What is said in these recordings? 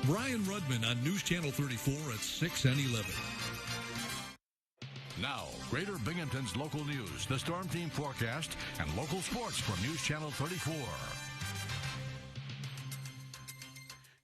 Brian Rudman on News Channel 34 at 6 and 11. Now, Greater Binghamton's local news, the Storm Team forecast, and local sports from News Channel 34.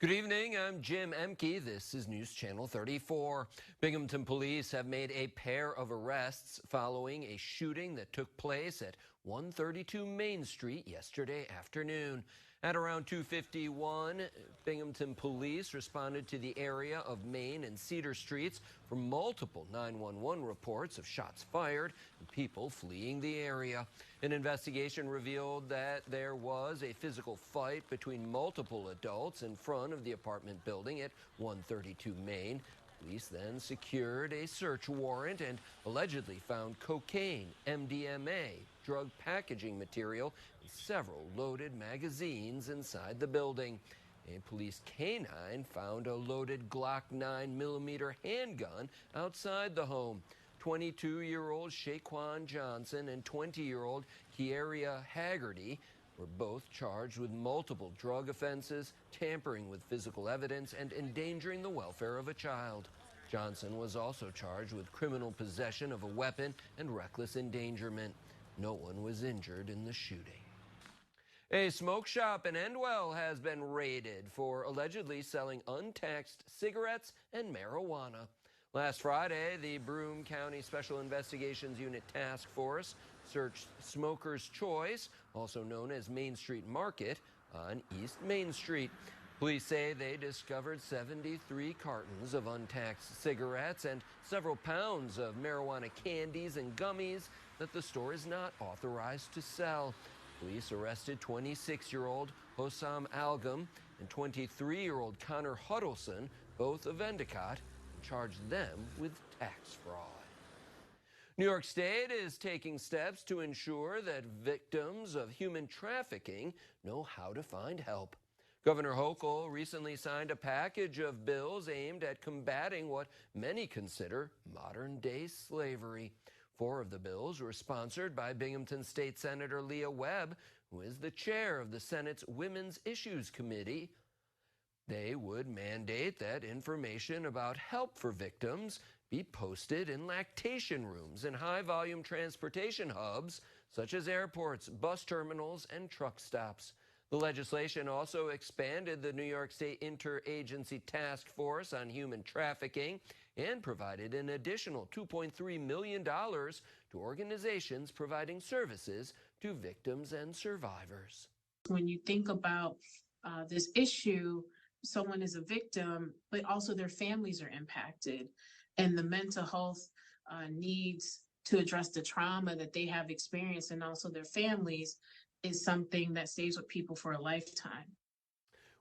Good evening, I'm Jim Emke. This is News Channel 34. Binghamton police have made a pair of arrests following a shooting that took place at 132 Main Street yesterday afternoon. At around 2:51, Binghamton police responded to the area of Main and Cedar Streets for multiple 911 reports of shots fired and people fleeing the area. An investigation revealed that there was a physical fight between multiple adults in front of the apartment building at 132 Main. Police then secured a search warrant and allegedly found cocaine, MDMA, drug packaging material, and several loaded magazines inside the building. A police canine found a loaded Glock 9mm handgun outside the home. 22-year-old Shaquan Johnson and 20-year-old Kieria Haggerty were both charged with multiple drug offenses, tampering with physical evidence, and endangering the welfare of a child. Johnson was also charged with criminal possession of a weapon and reckless endangerment. No one was injured in the shooting. A smoke shop in Endwell has been raided for allegedly selling untaxed cigarettes and marijuana. Last Friday, the Broome County Special Investigations Unit Task Force searched Smoker's Choice, also known as Main Street Market, on East Main Street. Police say they discovered 73 cartons of untaxed cigarettes and several pounds of marijuana candies and gummies that the store is not authorized to sell. Police arrested 26-year-old Hossam Algam and 23-year-old Connor Huddleston, both of Endicott, and charged them with tax fraud. New York State is taking steps to ensure that victims of human trafficking know how to find help. Governor Hochul recently signed a package of bills aimed at combating what many consider modern-day slavery. 4 of the bills were sponsored by Binghamton State Senator Leah Webb, who is the chair of the Senate's Women's Issues Committee. They would mandate that information about help for victims be posted in lactation rooms and high-volume transportation hubs, such as airports, bus terminals, and truck stops. The legislation also expanded the New York State Interagency Task Force on Human Trafficking and provided an additional $2.3 million to organizations providing services to victims and survivors. When you think about this issue, someone is a victim, but also their families are impacted, and the mental health needs to address the trauma that they have experienced and also their families is something that stays with people for a lifetime.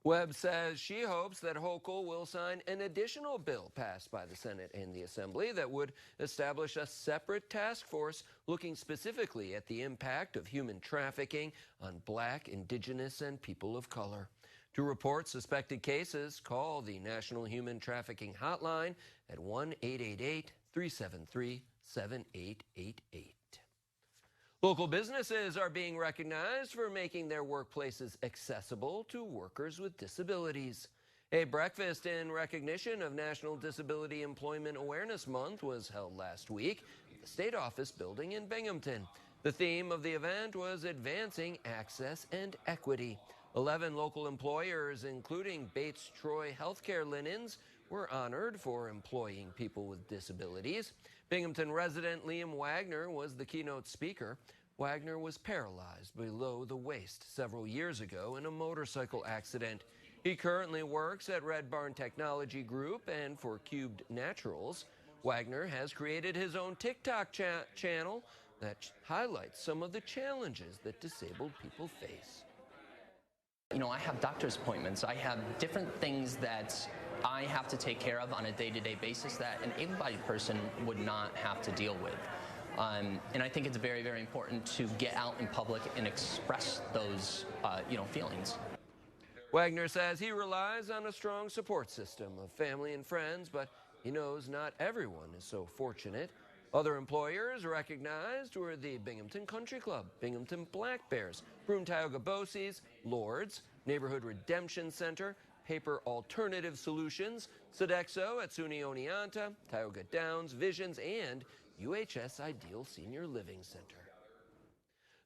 Webb says she hopes that Hochul will sign an additional bill passed by the Senate and the Assembly that would establish a separate task force looking specifically at the impact of human trafficking on Black, Indigenous, and people of color. To report suspected cases, call the National Human Trafficking Hotline at 1-888-373-7888. Local businesses are being recognized for making their workplaces accessible to workers with disabilities. A breakfast in recognition of National Disability Employment Awareness Month was held last week at the State Office building in Binghamton. The theme of the event was advancing access and equity. 11 local employers, including Bates Troy Healthcare Linens, were honored for employing people with disabilities. Binghamton resident Liam Wagner was the keynote speaker. Wagner was paralyzed below the waist several years ago in a motorcycle accident. He currently works at Red Barn Technology Group and for Cubed Naturals. Wagner has created his own TikTok channel that highlights some of the challenges that disabled people face. You know, I have doctor's appointments. I have different things that I have to take care of on a day-to-day basis that an able-bodied person would not have to deal with. And I think it's very, very important to get out in public and express those, feelings. Wagner says he relies on a strong support system of family and friends, but he knows not everyone is so fortunate. Other employers recognized were the Binghamton Country Club, Binghamton Black Bears, Broome Tioga Boces, Lords, Neighborhood Redemption Center, paper alternative solutions, Sodexo at SUNY Oneonta, Tioga Downs, Visions, and UHS Ideal Senior Living Center.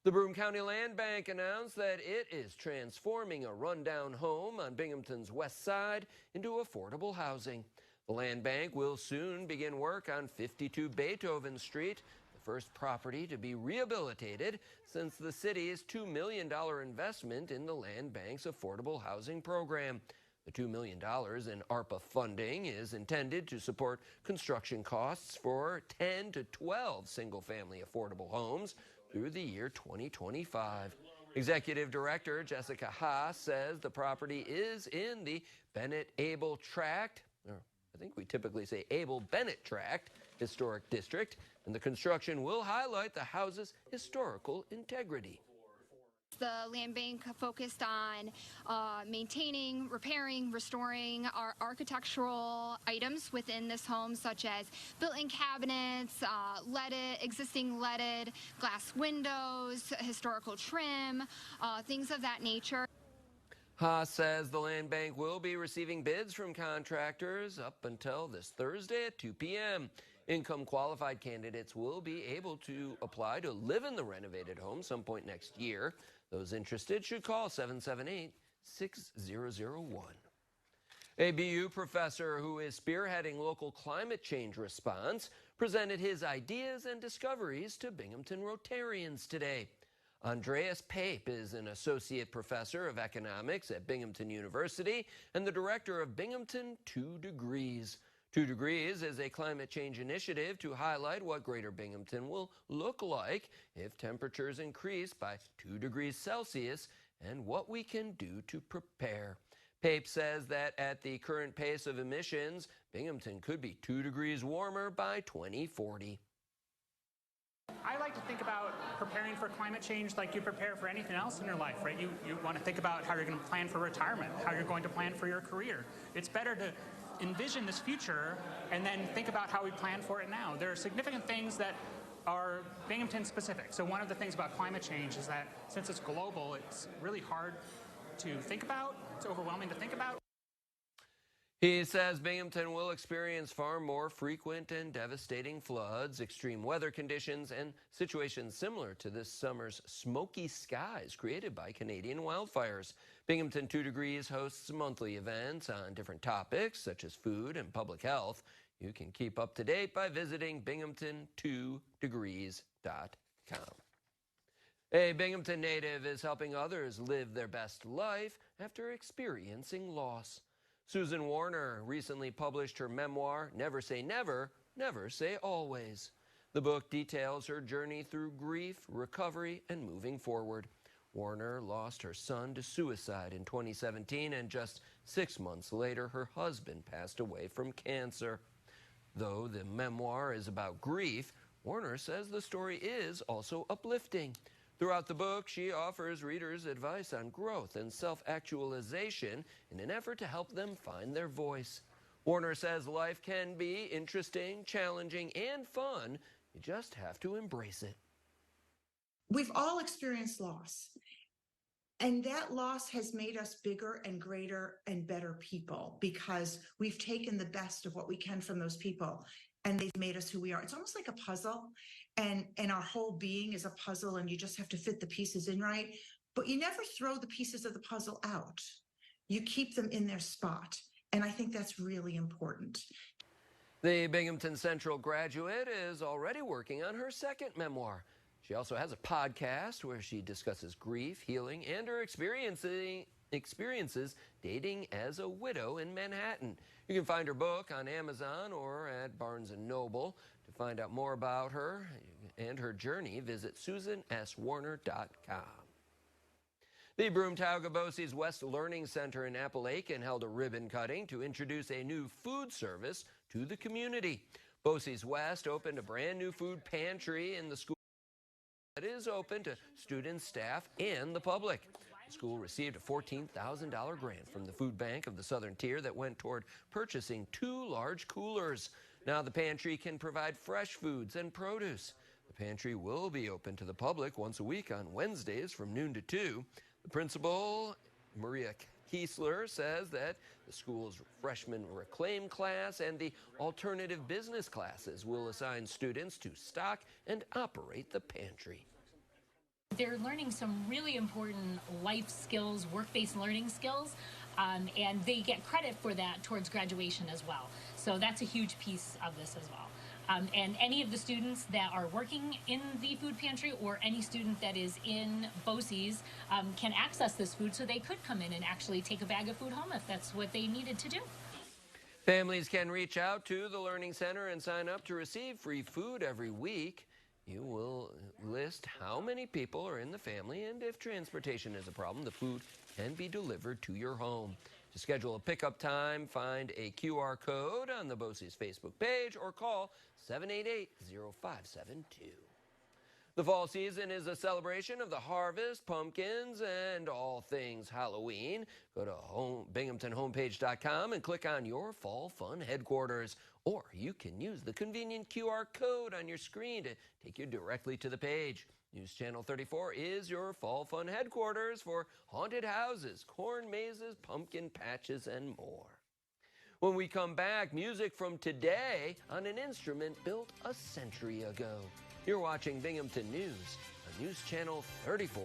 The Broome County Land Bank announced that it is transforming a rundown home on Binghamton's west side into affordable housing. The land bank will soon begin work on 52 Beethoven Street, the first property to be rehabilitated since the city's $2 million investment in the land bank's affordable housing program. The $2 million in ARPA funding is intended to support construction costs for 10 to 12 single-family affordable homes through the year 2025. Executive Director Jessica Haas says the property is in the Bennett-Abel Tract, or I think we typically say Abel-Bennett Tract Historic District, and the construction will highlight the house's historical integrity. The land bank focused on maintaining, repairing, restoring our architectural items within this home, such as built-in cabinets, existing leaded glass windows, historical trim, things of that nature. Haas says the land bank will be receiving bids from contractors up until this Thursday at 2 p.m. Income qualified candidates will be able to apply to live in the renovated home some point next year. Those interested should call 778-6001. A BU professor who is spearheading local climate change response presented his ideas and discoveries to Binghamton Rotarians today. Andreas Pape is an associate professor of economics at Binghamton University and the director of Binghamton 2 Degrees. 2 Degrees is a climate change initiative to highlight what Greater Binghamton will look like if temperatures increase by 2 degrees Celsius and what we can do to prepare. Pape says that at the current pace of emissions, Binghamton could be 2 degrees warmer by 2040. I like to think about preparing for climate change like you prepare for anything else in your life, right? You want to think about how you're going to plan for retirement, how you're going to plan for your career. It's better to envision this future and then think about how we plan for it now. There are significant things that are Binghamton specific. So one of the things about climate change is that since it's global, it's really hard to think about. It's overwhelming to think about. He says Binghamton will experience far more frequent and devastating floods, extreme weather conditions, and situations similar to this summer's smoky skies created by Canadian wildfires. Binghamton 2 Degrees hosts monthly events on different topics such as food and public health. You can keep up to date by visiting binghamton2degrees.com. A Binghamton native is helping others live their best life after experiencing loss. Susan Warner recently published her memoir, Never Say Never, Never Say Always. The book details her journey through grief, recovery, and moving forward. Warner lost her son to suicide in 2017, and just 6 months later, her husband passed away from cancer. Though the memoir is about grief, Warner says the story is also uplifting. Throughout the book, she offers readers advice on growth and self-actualization in an effort to help them find their voice. Warner says life can be interesting, challenging, and fun. You just have to embrace it. We've all experienced loss, and that loss has made us bigger and greater and better people because we've taken the best of what we can from those people, and they've made us who we are. It's almost like a puzzle, and our whole being is a puzzle, and you just have to fit the pieces in right, but you never throw the pieces of the puzzle out. You keep them in their spot, and I think that's really important. The Binghamton Central graduate is already working on her second memoir. She also has a podcast where she discusses grief, healing, and her experiences dating as a widow in Manhattan. You can find her book on Amazon or at Barnes & Noble. To find out more about her and her journey, visit susanswarner.com. The Broome Tioga BOCES West Learning Center in Appalachian held a ribbon cutting to introduce a new food service to the community. BOCES West opened a brand new food pantry in the school that is open to students, staff, and the public. The school received a $14,000 grant from the Food Bank of the Southern Tier that went toward purchasing 2 large coolers. Now the pantry can provide fresh foods and produce. The pantry will be open to the public once a week on Wednesdays from noon to 2. The principal, Maria Kiesler says that the school's freshman reclaim class and the alternative business classes will assign students to stock and operate the pantry. They're learning some really important life skills, work-based learning skills, and they get credit for that towards graduation as well. So that's a huge piece of this as well. And any of the students that are working in the food pantry or any student that is in BOCES can access this food, so they could come in and actually take a bag of food home if that's what they needed to do. Families can reach out to the Learning Center and sign up to receive free food every week. You will list how many people are in the family, and if transportation is a problem, the food can be delivered to your home. To schedule a pickup time, find a QR code on the BOCES Facebook page or call 788-0572. The fall season is a celebration of the harvest, pumpkins, and all things Halloween. Go to binghamtonhomepage.com and click on your Fall Fun headquarters. Or you can use the convenient QR code on your screen to take you directly to the page. News Channel 34 is your Fall Fun headquarters for haunted houses, corn mazes, pumpkin patches, and more. When we come back, music from today on an instrument built a century ago. You're watching Binghamton News on News Channel 34.